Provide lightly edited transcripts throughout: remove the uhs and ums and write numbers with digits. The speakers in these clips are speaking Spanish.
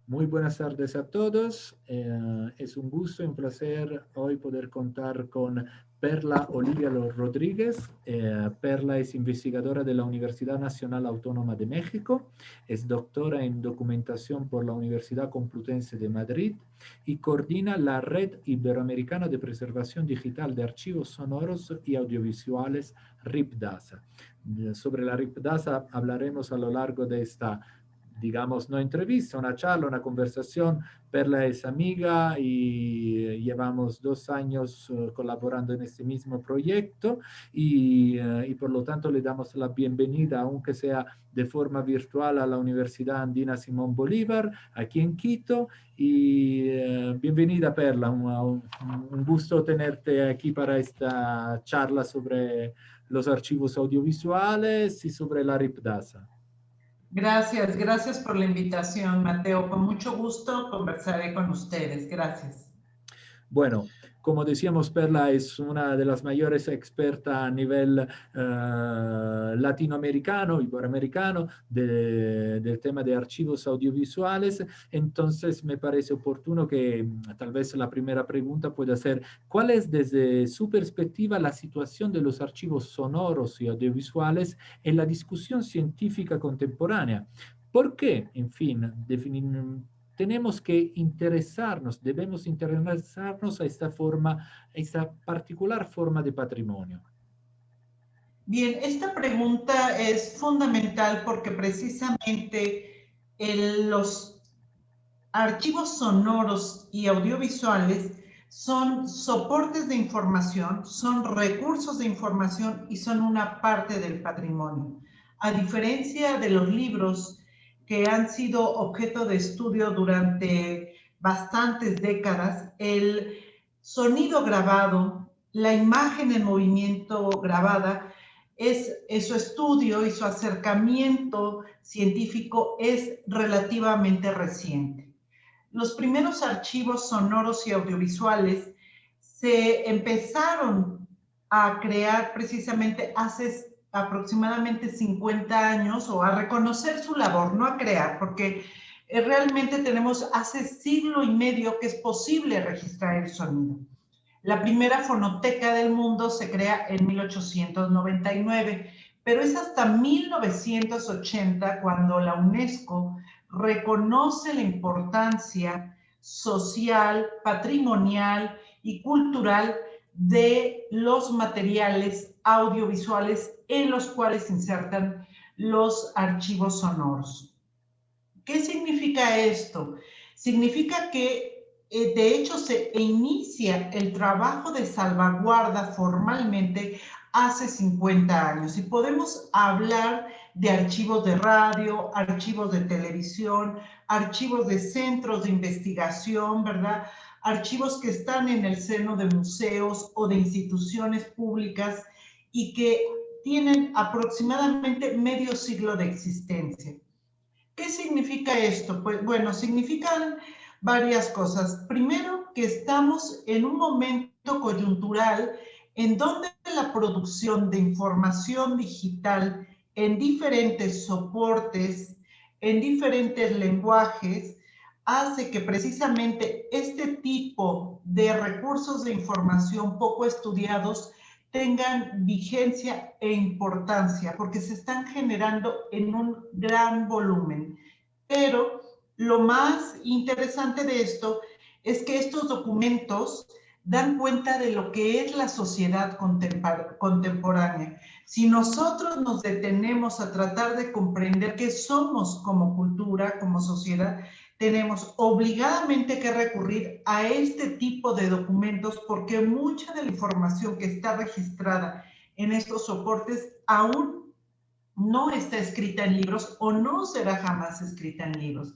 Muy buenas tardes a todos. Es un gusto y un placer hoy poder contar con Perla Olivia Rodríguez. Perla es investigadora de la Universidad Nacional Autónoma de México, es doctora en documentación por la Universidad Complutense de Madrid y coordina la Red Iberoamericana de Preservación Digital de Archivos Sonoros y Audiovisuales, RIPDASA. Sobre la RIPDASA hablaremos a lo largo de esta, digamos, no entrevista, una charla, una conversación. Perla es amiga y llevamos 2 años colaborando en este mismo proyecto y por lo tanto le damos la bienvenida, aunque sea de forma virtual, a la Universidad Andina Simón Bolívar, aquí en Quito. Y bienvenida, Perla, un gusto tenerte aquí para esta charla sobre los archivos audiovisuales y sobre la RIPDASA. Gracias, gracias por la invitación, Mateo. Con mucho gusto conversaré con ustedes. Gracias. Bueno, como decíamos, Perla es una de las mayores expertas a nivel latinoamericano, iberoamericano, del tema de archivos audiovisuales. Entonces, me parece oportuno que tal vez la primera pregunta pueda ser, ¿cuál es desde su perspectiva la situación de los archivos sonoros y audiovisuales en la discusión científica contemporánea? ¿Por qué, en fin, tenemos que interesarnos, debemos interesarnos a esta forma, a esta particular forma de patrimonio? Bien, esta pregunta es fundamental porque precisamente los archivos sonoros y audiovisuales son soportes de información, son recursos de información y son una parte del patrimonio. A diferencia de los libros que han sido objeto de estudio durante bastantes décadas, el sonido grabado, la imagen en movimiento grabada, su estudio y su acercamiento científico es relativamente reciente. Los primeros archivos sonoros y audiovisuales se empezaron a crear precisamente hace aproximadamente 50 años, o a reconocer su labor, no a crear, porque realmente tenemos hace siglo y medio que es posible registrar el sonido. La primera fonoteca del mundo se crea en 1899, pero es hasta 1980 cuando la UNESCO reconoce la importancia social, patrimonial y cultural de los materiales audiovisuales en los cuales se insertan los archivos sonoros. ¿Qué significa esto? Significa que de hecho se inicia el trabajo de salvaguarda formalmente hace 50 años y podemos hablar de archivos de radio, archivos de televisión, archivos de centros de investigación, ¿verdad? Archivos que están en el seno de museos o de instituciones públicas y que tienen aproximadamente medio siglo de existencia. ¿Qué significa esto? Pues bueno, significan varias cosas. Primero, que estamos en un momento coyuntural en donde la producción de información digital en diferentes soportes, en diferentes lenguajes, hace que precisamente este tipo de recursos de información poco estudiados tengan vigencia e importancia, porque se están generando en un gran volumen. Pero lo más interesante de esto es que estos documentos dan cuenta de lo que es la sociedad contemporánea. Si nosotros nos detenemos a tratar de comprender qué somos como cultura, como sociedad, tenemos obligadamente que recurrir a este tipo de documentos porque mucha de la información que está registrada en estos soportes aún no está escrita en libros o no será jamás escrita en libros.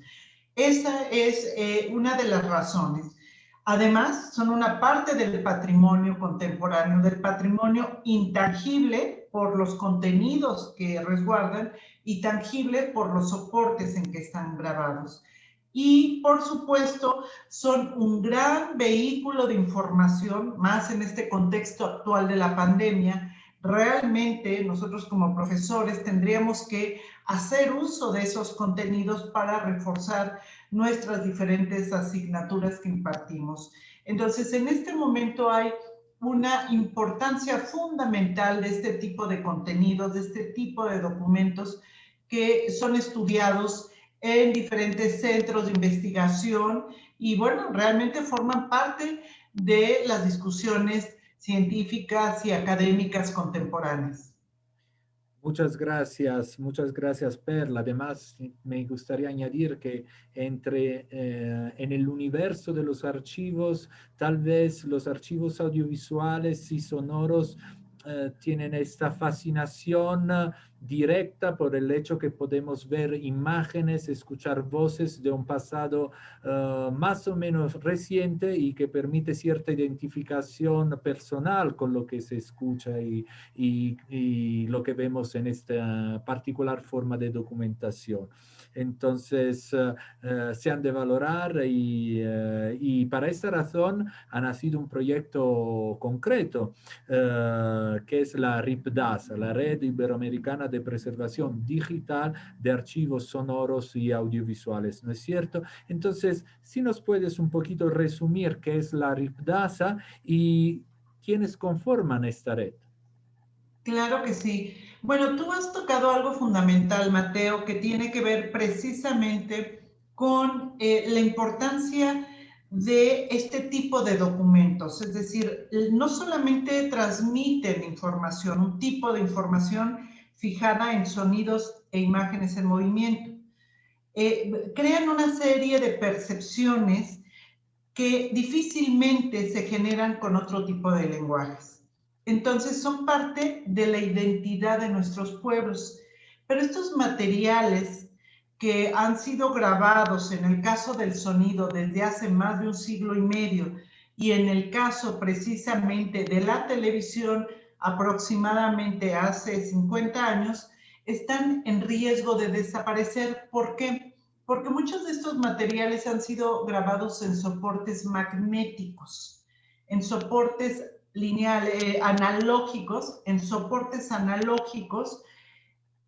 Esa es una de las razones. Además, son una parte del patrimonio contemporáneo, del patrimonio intangible por los contenidos que resguardan y tangible por los soportes en que están grabados. Y, por supuesto, son un gran vehículo de información, más en este contexto actual de la pandemia, realmente nosotros como profesores tendríamos que hacer uso de esos contenidos para reforzar nuestras diferentes asignaturas que impartimos. Entonces, en este momento hay una importancia fundamental de este tipo de contenidos, de este tipo de documentos que son estudiados en diferentes centros de investigación y, bueno, realmente forman parte de las discusiones científicas y académicas contemporáneas. Muchas gracias, Perla. Además, me gustaría añadir que en el universo de los archivos, tal vez los archivos audiovisuales y sonoros tienen esta fascinación directa por el hecho que podemos ver imágenes, escuchar voces de un pasado más o menos reciente y que permite cierta identificación personal con lo que se escucha y lo que vemos en esta particular forma de documentación. Entonces, se han de valorar y para esta razón ha nacido un proyecto concreto que es la RIPDAS, la Red Iberoamericana de Preservación Digital de Archivos Sonoros y Audiovisuales, ¿no es cierto? Entonces, si nos puedes un poquito resumir qué es la RIPDASA y quiénes conforman esta red. Claro que sí. Bueno, tú has tocado algo fundamental, Mateo, que tiene que ver precisamente con la importancia de este tipo de documentos. Es decir, no solamente transmiten información, un tipo de información fijada en sonidos e imágenes en movimiento. Crean una serie de percepciones que difícilmente se generan con otro tipo de lenguajes. Entonces son parte de la identidad de nuestros pueblos. Pero estos materiales que han sido grabados en el caso del sonido desde hace más de un siglo y medio y en el caso precisamente de la televisión aproximadamente hace 50 años, están en riesgo de desaparecer. ¿Por qué? Porque muchos de estos materiales han sido grabados en soportes magnéticos, en soportes lineales, analógicos, en soportes analógicos,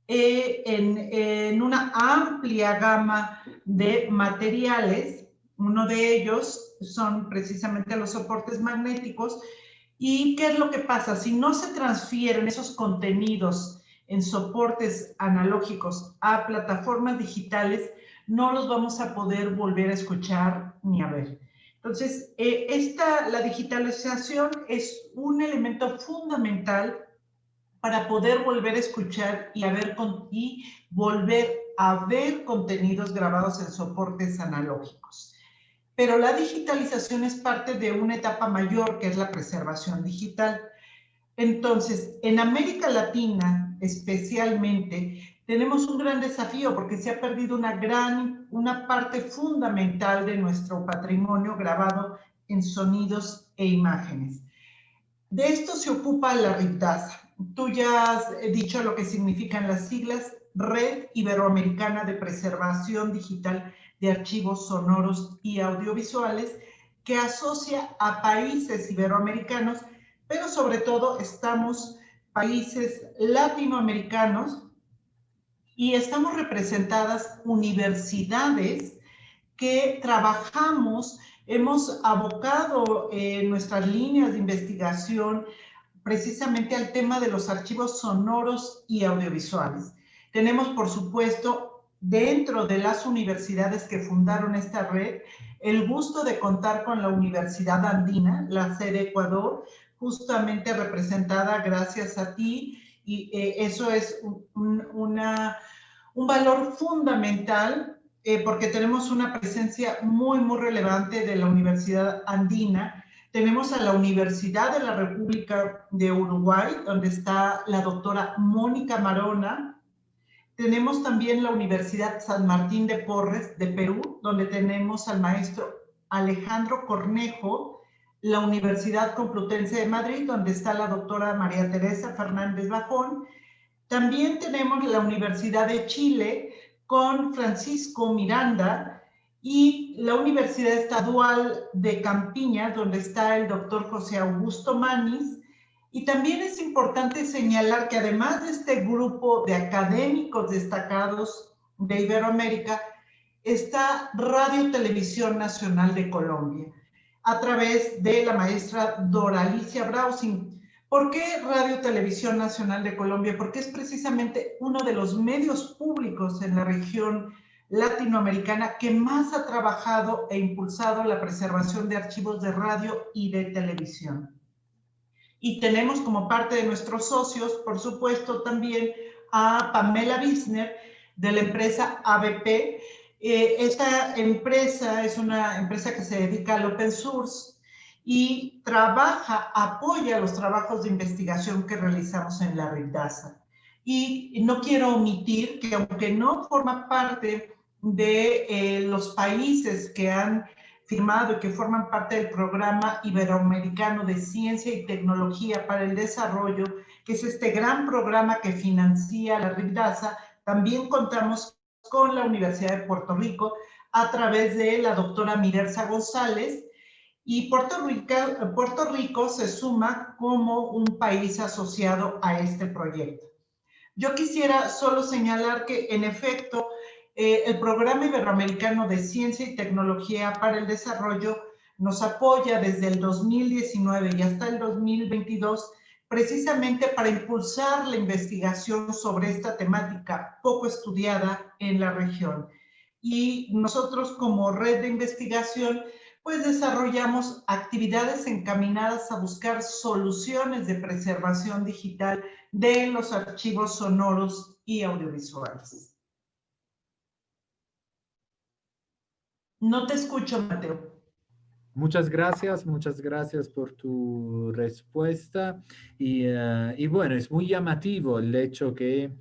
en una amplia gama de materiales. Uno de ellos son precisamente los soportes magnéticos. ¿Y qué es lo que pasa? Si no se transfieren esos contenidos en soportes analógicos a plataformas digitales, no los vamos a poder volver a escuchar ni a ver. Entonces, la digitalización es un elemento fundamental para poder volver a escuchar y volver a ver contenidos grabados en soportes analógicos. Pero la digitalización es parte de una etapa mayor, que es la preservación digital. Entonces, en América Latina especialmente, tenemos un gran desafío porque se ha perdido una parte fundamental de nuestro patrimonio grabado en sonidos e imágenes. De esto se ocupa la RIPDASA. Tú ya has dicho lo que significan las siglas: Red Iberoamericana de Preservación Digital de Archivos Sonoros y Audiovisuales, que asocia a países iberoamericanos, pero sobre todo estamos países latinoamericanos y estamos representadas universidades que trabajamos, hemos abocado nuestras líneas de investigación precisamente al tema de los archivos sonoros y audiovisuales. Tenemos, por supuesto, dentro de las universidades que fundaron esta red, el gusto de contar con la Universidad Andina, la sede Ecuador, justamente representada gracias a ti, y eso es un valor fundamental porque tenemos una presencia muy, muy relevante de la Universidad Andina. Tenemos a la Universidad de la República de Uruguay, donde está la doctora Mónica Marona. Tenemos también la Universidad San Martín de Porres de Perú, donde tenemos al maestro Alejandro Cornejo. La Universidad Complutense de Madrid, donde está la doctora María Teresa Fernández Bajón. También tenemos la Universidad de Chile con Francisco Miranda y la Universidad Estadual de Campiñas, donde está el doctor José Augusto Manis, Y también es importante señalar que además de este grupo de académicos destacados de Iberoamérica, está Radio Televisión Nacional de Colombia, a través de la maestra Doralicia Brausing. ¿Por qué Radio Televisión Nacional de Colombia? Porque es precisamente uno de los medios públicos en la región latinoamericana que más ha trabajado e impulsado la preservación de archivos de radio y de televisión. Y tenemos como parte de nuestros socios, por supuesto, también a Pamela Wisner, de la empresa ABP. Esta empresa es una empresa que se dedica al open source y apoya los trabajos de investigación que realizamos en la Red DASA. Y no quiero omitir que aunque no forma parte de los países que han firmado y que forman parte del Programa Iberoamericano de Ciencia y Tecnología para el Desarrollo, que es este gran programa que financia la Red DASA, también contamos con la Universidad de Puerto Rico a través de la doctora Mirerza González, y Puerto Rico se suma como un país asociado a este proyecto. Yo quisiera solo señalar que, en efecto, el Programa Iberoamericano de Ciencia y Tecnología para el Desarrollo nos apoya desde el 2019 y hasta el 2022 precisamente para impulsar la investigación sobre esta temática poco estudiada en la región. Y nosotros como red de investigación pues desarrollamos actividades encaminadas a buscar soluciones de preservación digital de los archivos sonoros y audiovisuales. No te escucho, Mateo. Muchas gracias por tu respuesta. Y bueno, es muy llamativo el hecho que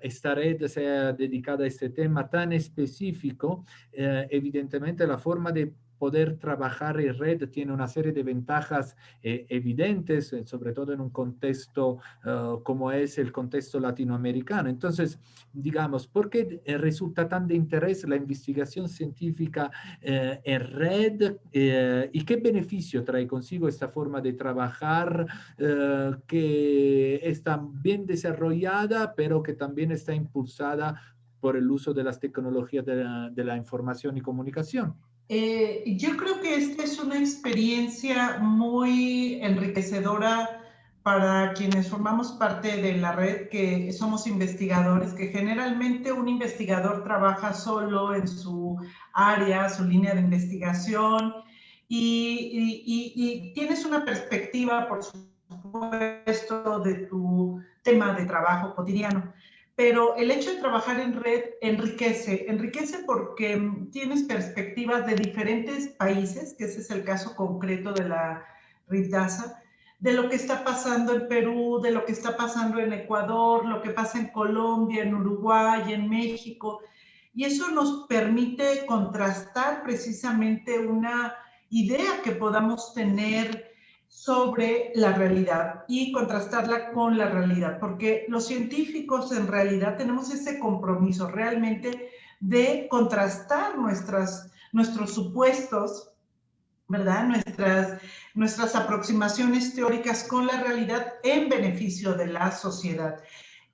esta red sea dedicada a este tema tan específico. Evidentemente la forma de poder trabajar en red tiene una serie de ventajas evidentes, sobre todo en un contexto como es el contexto latinoamericano. Entonces, digamos, ¿por qué resulta tan de interés la investigación científica en red y qué beneficio trae consigo esta forma de trabajar que está bien desarrollada, pero que también está impulsada por el uso de las tecnologías de la información y comunicación? Yo creo que esta es una experiencia muy enriquecedora para quienes formamos parte de la red, que somos investigadores, que generalmente un investigador trabaja solo en su área, su línea de investigación, y tienes una perspectiva, por supuesto, de tu tema de trabajo cotidiano. Pero el hecho de trabajar en red enriquece porque tienes perspectivas de diferentes países, que ese es el caso concreto de la Red DASA, de lo que está pasando en Perú, de lo que está pasando en Ecuador, lo que pasa en Colombia, en Uruguay, en México. Y eso nos permite contrastar precisamente una idea que podamos tener sobre la realidad y contrastarla con la realidad, porque los científicos en realidad tenemos ese compromiso realmente de contrastar nuestros supuestos, ¿verdad? Nuestras aproximaciones teóricas con la realidad en beneficio de la sociedad.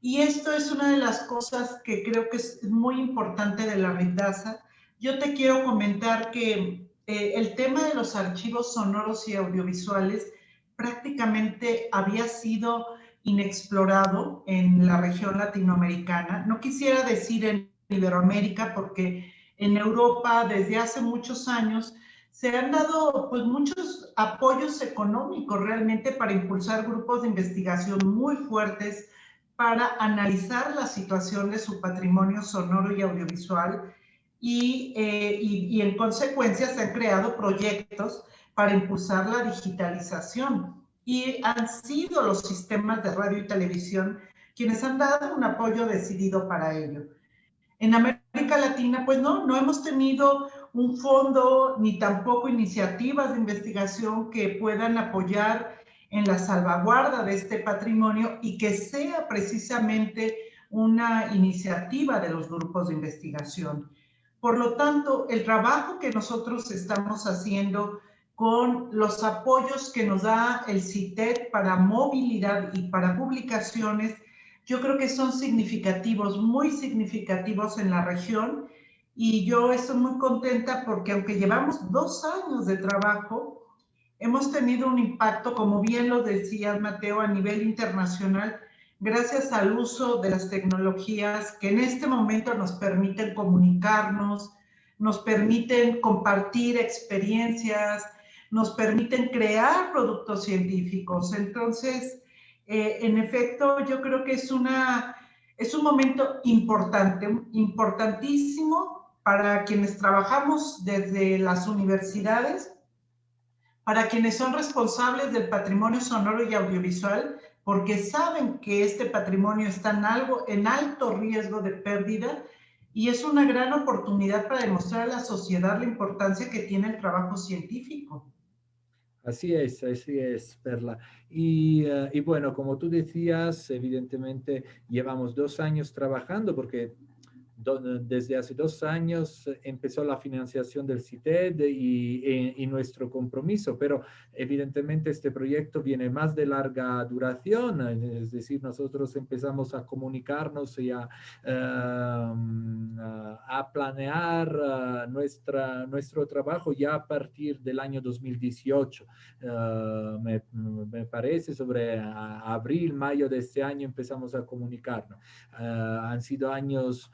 Y esto es una de las cosas que creo que es muy importante de la Red DASA. Yo te quiero comentar que el tema de los archivos sonoros y audiovisuales prácticamente había sido inexplorado en la región latinoamericana. No quisiera decir en Iberoamérica, porque en Europa desde hace muchos años se han dado pues muchos apoyos económicos realmente para impulsar grupos de investigación muy fuertes para analizar la situación de su patrimonio sonoro y audiovisual y en consecuencia se han creado proyectos para impulsar la digitalización y han sido los sistemas de radio y televisión quienes han dado un apoyo decidido para ello. En América Latina, pues no hemos tenido un fondo ni tampoco iniciativas de investigación que puedan apoyar en la salvaguarda de este patrimonio y que sea precisamente una iniciativa de los grupos de investigación. Por lo tanto, el trabajo que nosotros estamos haciendo con los apoyos que nos da el CITED para movilidad y para publicaciones, yo creo que son significativos, muy significativos en la región, y yo estoy muy contenta porque aunque llevamos 2 años de trabajo, hemos tenido un impacto, como bien lo decía Mateo, a nivel internacional, gracias al uso de las tecnologías que en este momento nos permiten comunicarnos, nos permiten compartir experiencias, nos permiten crear productos científicos. Entonces, en efecto, yo creo que es un momento importante, importantísimo para quienes trabajamos desde las universidades, para quienes son responsables del patrimonio sonoro y audiovisual, porque saben que este patrimonio está en alto riesgo de pérdida, y es una gran oportunidad para demostrar a la sociedad la importancia que tiene el trabajo científico. Así es, Perla. Y bueno, como tú decías, evidentemente llevamos 2 años trabajando porque desde hace 2 años empezó la financiación del CITED y nuestro compromiso, pero evidentemente este proyecto viene más de larga duración, es decir, nosotros empezamos a comunicarnos y a planear nuestro trabajo ya a partir del año 2018. Me parece sobre abril, mayo de este año empezamos a comunicarnos. Han sido años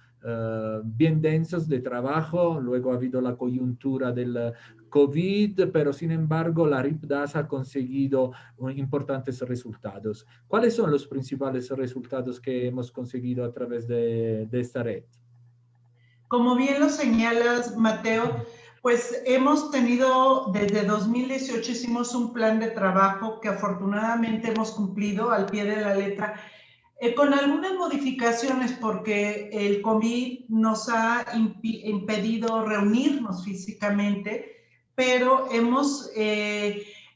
bien densos de trabajo, luego ha habido la coyuntura del COVID, pero sin embargo la RIPDAS ha conseguido importantes resultados. ¿Cuáles son los principales resultados que hemos conseguido a través de esta red? Como bien lo señalas, Mateo, pues hemos tenido, desde 2018 hicimos un plan de trabajo que afortunadamente hemos cumplido al pie de la letra, con algunas modificaciones porque el COVID nos ha impedido reunirnos físicamente, pero hemos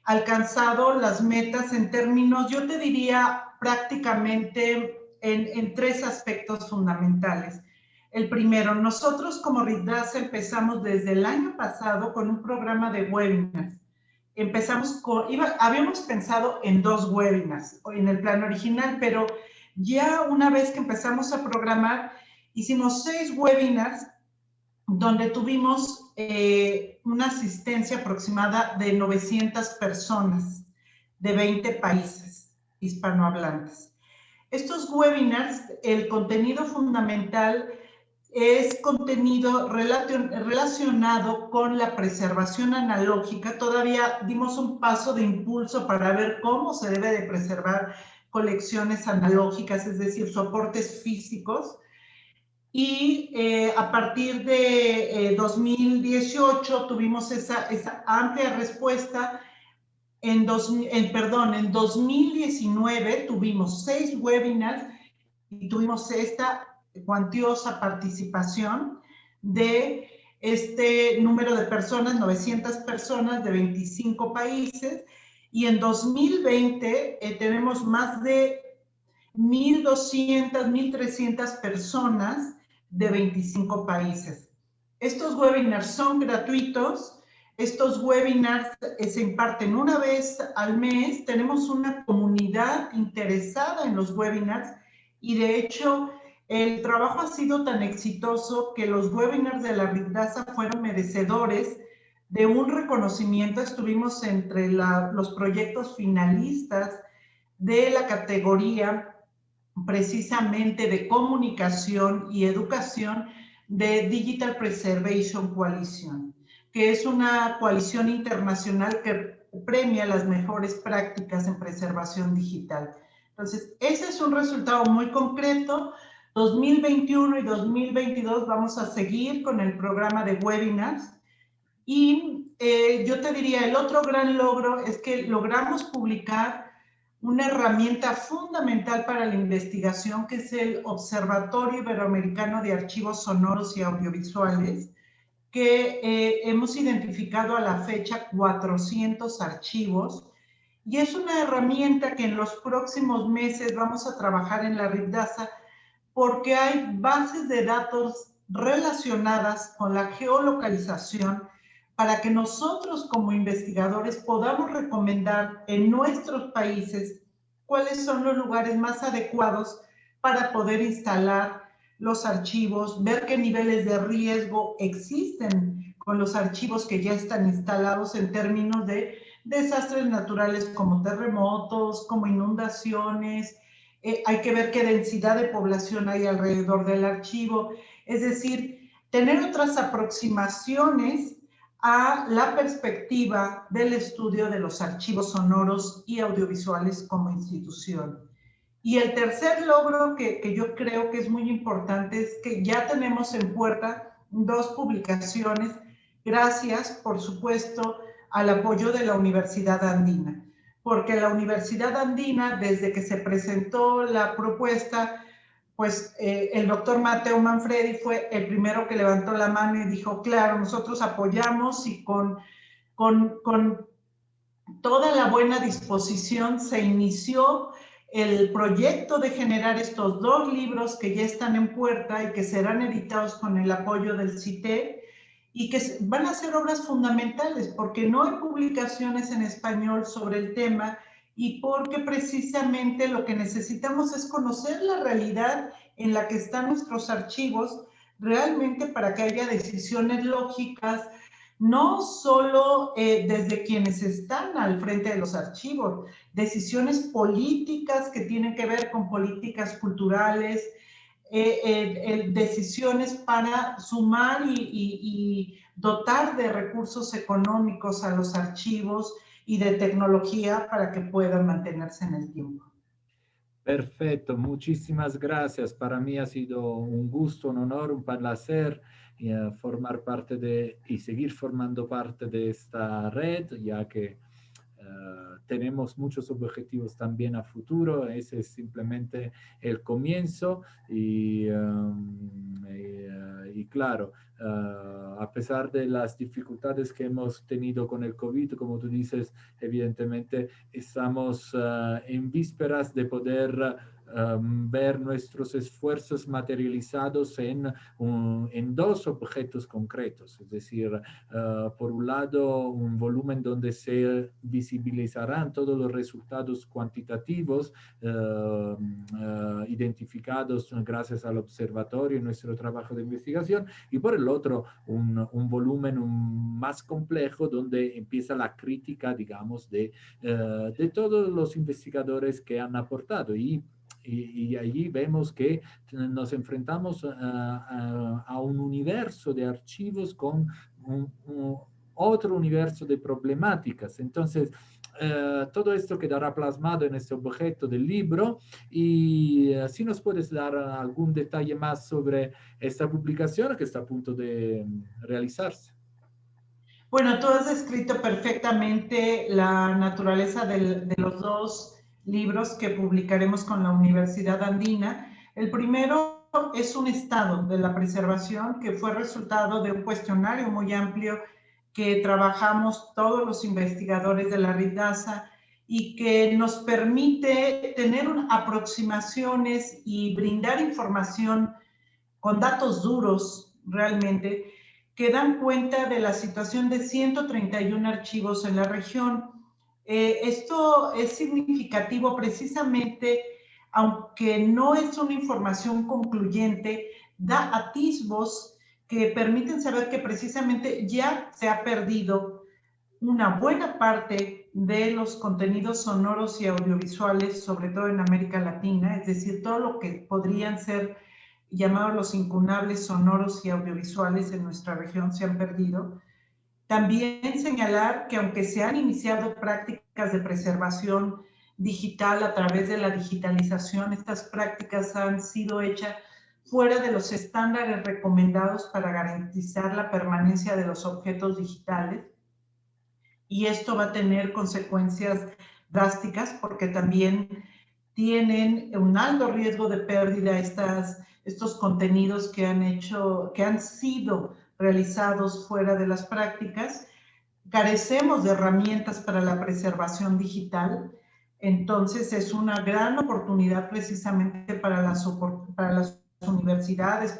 alcanzado las metas en términos, yo te diría, prácticamente en 3 aspectos fundamentales. El primero, nosotros como RIPDAS empezamos desde el año pasado con un programa de webinars. Habíamos pensado en 2 webinars en el plan original, pero ya una vez que empezamos a programar, hicimos 6 webinars donde tuvimos una asistencia aproximada de 900 personas de 20 países hispanohablantes. Estos webinars, el contenido fundamental es contenido relacionado con la preservación analógica. Todavía dimos un paso de impulso para ver cómo se debe de preservar colecciones analógicas, es decir, soportes físicos. Y a partir de 2018 tuvimos esa amplia respuesta. En 2019 tuvimos 6 webinars y tuvimos esta cuantiosa participación de este número de personas, 900 personas de 25 países, y en 2020 tenemos más de 1,200, 1,300 personas de 25 países. Estos webinars son gratuitos. Estos webinars se imparten una vez al mes. Tenemos una comunidad interesada en los webinars y de hecho el trabajo ha sido tan exitoso que los webinars de la RIPDASA fueron merecedores de un reconocimiento. Estuvimos entre los proyectos finalistas de la categoría precisamente de comunicación y educación de Digital Preservation Coalition, que es una coalición internacional que premia las mejores prácticas en preservación digital. Entonces, ese es un resultado muy concreto. 2021 y 2022 vamos a seguir con el programa de webinars y yo te diría, el otro gran logro es que logramos publicar una herramienta fundamental para la investigación, que es el Observatorio Iberoamericano de Archivos Sonoros y Audiovisuales, que hemos identificado a la fecha 400 archivos, y es una herramienta que en los próximos meses vamos a trabajar en la RIPDASA porque hay bases de datos relacionadas con la geolocalización para que nosotros como investigadores podamos recomendar en nuestros países cuáles son los lugares más adecuados para poder instalar los archivos, ver qué niveles de riesgo existen con los archivos que ya están instalados en términos de desastres naturales como terremotos, como inundaciones. Hay que ver qué densidad de población hay alrededor del archivo. Es decir, tener otras aproximaciones a la perspectiva del estudio de los archivos sonoros y audiovisuales como institución. Y el tercer logro que yo creo que es muy importante es que ya tenemos en puerta 2 publicaciones, gracias, por supuesto, al apoyo de la Universidad Andina, porque la Universidad Andina, desde que se presentó la propuesta, pues el doctor Mateo Manfredi fue el primero que levantó la mano y dijo, claro, nosotros apoyamos, y con toda la buena disposición se inició el proyecto de generar estos 2 libros que ya están en puerta y que serán editados con el apoyo del CITED, y que van a ser obras fundamentales porque no hay publicaciones en español sobre el tema, y porque precisamente lo que necesitamos es conocer la realidad en la que están nuestros archivos, realmente para que haya decisiones lógicas, no solo desde quienes están al frente de los archivos, decisiones políticas que tienen que ver con políticas culturales, decisiones para sumar y dotar de recursos económicos a los archivos y de tecnología para que puedan mantenerse en el tiempo. Perfecto, muchísimas gracias. Para mí ha sido un gusto, un honor, un placer formar parte y seguir formando parte de esta red, ya que tenemos muchos objetivos también a futuro. Ese es simplemente el comienzo y claro, a pesar de las dificultades que hemos tenido con el COVID, como tú dices, evidentemente estamos en vísperas de poder ver nuestros esfuerzos materializados en 2 objetos concretos, es decir, por un lado, un volumen donde se visibilizarán todos los resultados cuantitativos identificados gracias al observatorio y nuestro trabajo de investigación, y por el otro, un volumen más complejo donde empieza la crítica, digamos, de todos los investigadores que han aportado. Y allí vemos que nos enfrentamos a un universo de archivos con otro universo de problemáticas. Entonces, todo esto quedará plasmado en este objeto del libro, y si nos puedes dar algún detalle más sobre esta publicación que está a punto de realizarse. Bueno, tú has descrito perfectamente la naturaleza de los 2 libros que publicaremos con la Universidad Andina. El primero es un estado de la preservación que fue resultado de un cuestionario muy amplio que trabajamos todos los investigadores de la RIDASA, y que nos permite tener aproximaciones y brindar información con datos duros realmente, que dan cuenta de la situación de 131 archivos en la región. Esto es significativo precisamente, aunque no es una información concluyente, da atisbos que permiten saber que precisamente ya se ha perdido una buena parte de los contenidos sonoros y audiovisuales, sobre todo en América Latina, es decir, todo lo que podrían ser llamados los incunables sonoros y audiovisuales en nuestra región se han perdido. También señalar que aunque se han iniciado prácticas de preservación digital a través de la digitalización, estas prácticas han sido hechas fuera de los estándares recomendados para garantizar la permanencia de los objetos digitales, y esto va a tener consecuencias drásticas porque también tienen un alto riesgo de pérdida estos contenidos que han sido realizados fuera de las prácticas. Carecemos de herramientas para la preservación digital, entonces es una gran oportunidad precisamente para las universidades,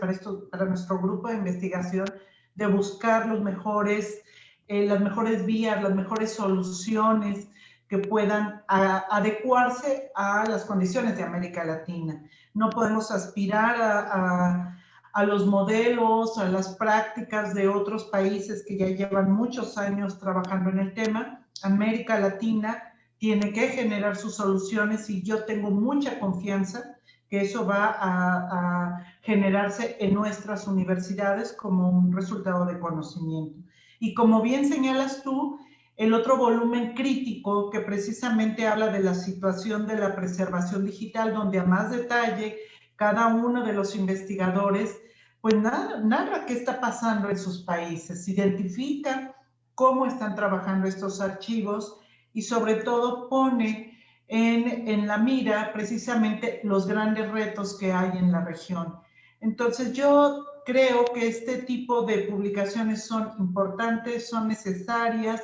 para nuestro grupo de investigación, de buscar los mejores las mejores vías, las mejores soluciones que puedan adecuarse a las condiciones de América Latina. No podemos aspirar a los modelos, a las prácticas de otros países que ya llevan muchos años trabajando en el tema. América Latina tiene que generar sus soluciones y yo tengo mucha confianza que eso va a generarse en nuestras universidades como un resultado de conocimiento. Y como bien señalas tú, el otro volumen crítico que precisamente habla de la situación de la preservación digital, donde a más detalle cada uno de los investigadores pues narra qué está pasando en sus países, identifica cómo están trabajando estos archivos y sobre todo pone en la mira precisamente los grandes retos que hay en la región. Entonces yo creo que este tipo de publicaciones son importantes, son necesarias,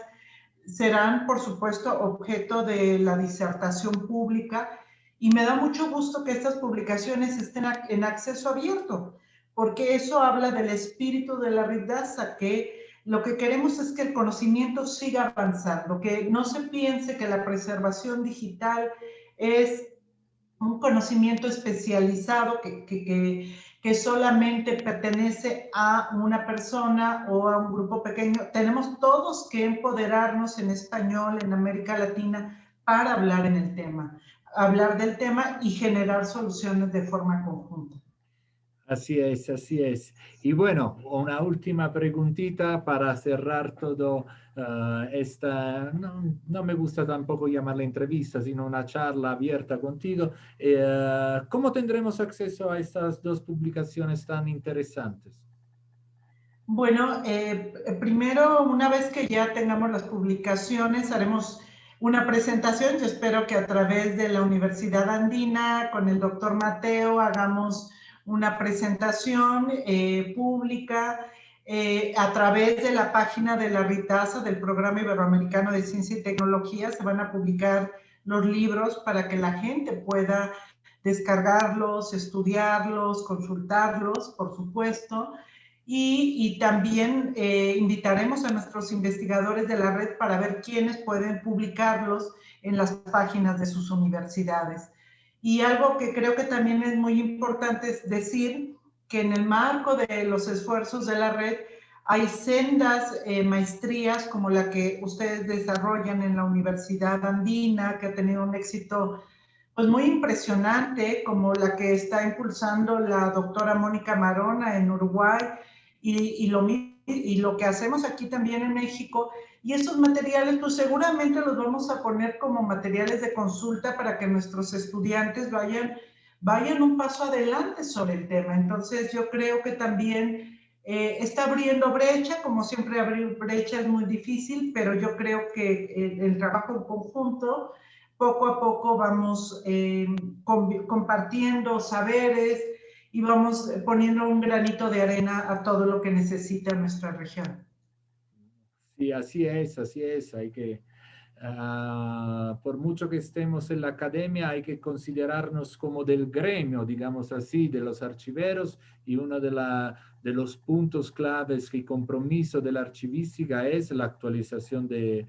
serán por supuesto objeto de la disertación pública y me da mucho gusto que estas publicaciones estén en acceso abierto, porque eso habla del espíritu de la Ritdasa, que lo que queremos es que el conocimiento siga avanzando, que no se piense que la preservación digital es un conocimiento especializado que solamente pertenece a una persona o a un grupo pequeño. Tenemos todos que empoderarnos en español, en América Latina, para hablar del tema y generar soluciones de forma conjunta. Así es, así es. Y bueno, una última preguntita para cerrar todo esta, no me gusta tampoco llamarla entrevista, sino una charla abierta contigo. ¿Cómo tendremos acceso a estas dos publicaciones tan interesantes? Bueno, primero, una vez que ya tengamos las publicaciones, haremos una presentación. Yo espero que a través de la Universidad Andina, con el doctor Mateo, hagamos una presentación pública a través de la página de la Ritdasa, del Programa Iberoamericano de Ciencia y Tecnología. Se van a publicar los libros para que la gente pueda descargarlos, estudiarlos, consultarlos, por supuesto. Y también invitaremos a nuestros investigadores de la red para ver quiénes pueden publicarlos en las páginas de sus universidades. Y algo que creo que también es muy importante es decir que en el marco de los esfuerzos de la red hay sendas maestrías como la que ustedes desarrollan en la Universidad Andina, que ha tenido un éxito pues muy impresionante, como la que está impulsando la doctora Mónica Marona en Uruguay, y lo que hacemos aquí también en México. Y esos materiales, pues seguramente los vamos a poner como materiales de consulta para que nuestros estudiantes vayan un paso adelante sobre el tema. Entonces yo creo que también está abriendo brecha, como siempre abrir brecha es muy difícil, pero yo creo que el trabajo en conjunto, poco a poco vamos compartiendo saberes y vamos poniendo un granito de arena a todo lo que necesita nuestra región. Sí, así es, así es. Hay que, por mucho que estemos en la academia, hay que considerarnos como del gremio, digamos así, de los archiveros, y uno de los puntos claves y compromiso de la archivística es la actualización de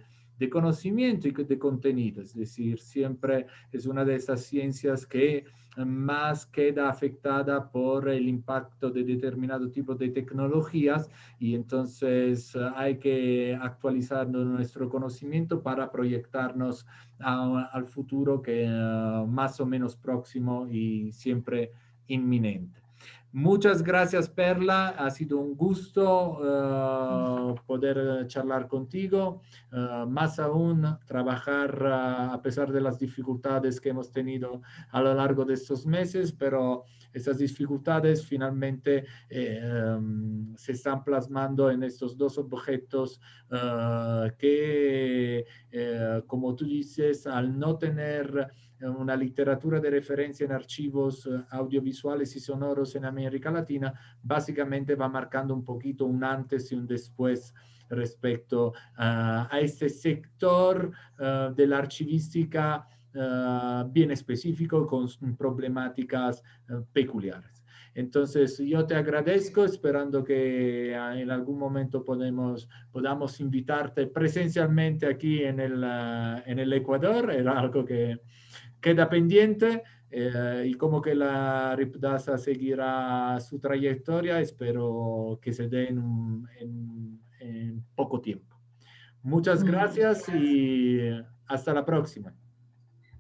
conocimiento y de contenido, es decir, siempre es una de esas ciencias que más queda afectada por el impacto de determinado tipo de tecnologías y entonces hay que actualizar nuestro conocimiento para proyectarnos al futuro que más o menos próximo y siempre inminente. Muchas gracias, Perla. Ha sido un gusto poder charlar contigo. Más aún, trabajar a pesar de las dificultades que hemos tenido a lo largo de estos meses, pero esas dificultades finalmente se están plasmando en estos dos objetos que, como tú dices, al no tener una literatura de referencia en archivos audiovisuales y sonoros en América Latina, básicamente va marcando un poquito un antes y un después respecto a este sector de la archivística bien específico con problemáticas peculiares. Entonces, yo te agradezco, esperando que en algún momento podamos invitarte presencialmente aquí en el Ecuador. Era algo que queda pendiente. Y como que la RIPDASA seguirá su trayectoria, espero que se dé en poco tiempo. Muchas gracias y hasta la próxima.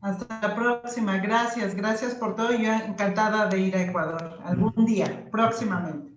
Hasta la próxima. Gracias por todo. Yo encantada de ir a Ecuador algún día, próximamente.